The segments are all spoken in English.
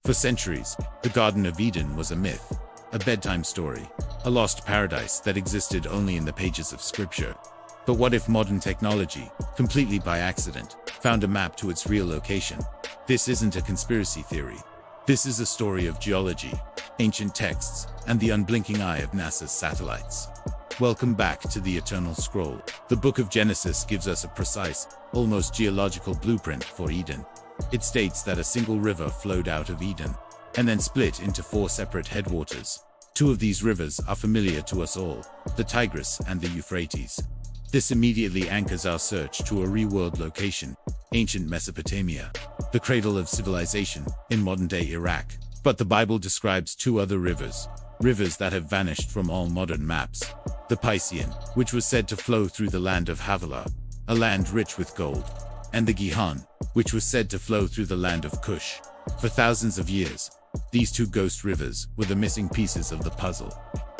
For centuries, the Garden of Eden was a myth, a bedtime story, a lost paradise that existed only in the pages of scripture. But what if modern technology, completely by accident, found a map to its real location? This isn't a conspiracy theory. This is a story of geology, ancient texts, and the unblinking eye of NASA's satellites. Welcome back to the Eternal Scroll. The book of Genesis gives us a precise, almost geological blueprint for Eden. It states that a single river flowed out of Eden, and then split into 4 separate headwaters. 2 of these rivers are familiar to us all, the Tigris and the Euphrates. This immediately anchors our search to a real-world location, ancient Mesopotamia, the cradle of civilization in modern-day Iraq. But the Bible describes 2 other rivers that have vanished from all modern maps. The Piscean, which was said to flow through the land of Havilah, a land rich with gold, and the Gihon, which was said to flow through the land of Cush. For thousands of years, these 2 ghost rivers were the missing pieces of the puzzle.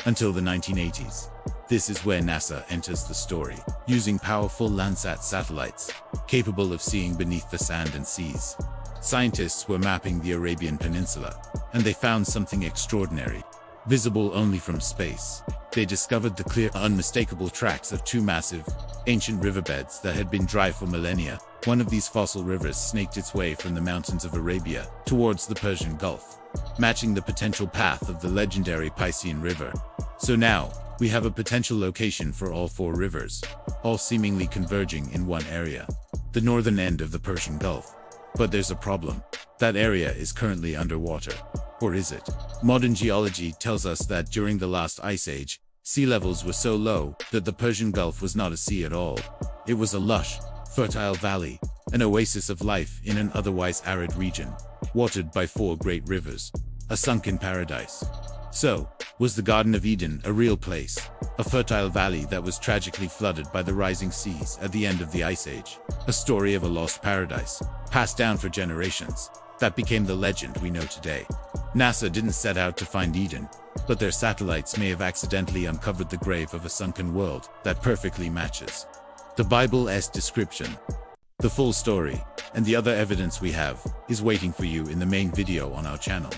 Until the 1980s. This is where NASA enters the story, using powerful Landsat satellites, capable of seeing beneath the sand and seas. Scientists were mapping the Arabian Peninsula, and they found something extraordinary, visible only from space. They discovered the clear, unmistakable tracks of 2 massive, ancient riverbeds that had been dry for millennia. One of these fossil rivers snaked its way from the mountains of Arabia towards the Persian Gulf, matching the potential path of the legendary Piscean River. So now, we have a potential location for all 4 rivers, all seemingly converging in one area, the northern end of the Persian Gulf. But there's a problem. That area is currently underwater. Or is it? Modern geology tells us that during the last ice age, sea levels were so low that the Persian Gulf was not a sea at all. It was a lush, fertile valley, an oasis of life in an otherwise arid region, watered by 4 great rivers, a sunken paradise. So, was the Garden of Eden a real place, a fertile valley that was tragically flooded by the rising seas at the end of the Ice Age? A story of a lost paradise, passed down for generations, that became the legend we know today. NASA didn't set out to find Eden, but their satellites may have accidentally uncovered the grave of a sunken world that perfectly matches the Bible's description. The full story, and the other evidence we have, is waiting for you in the main video on our channel.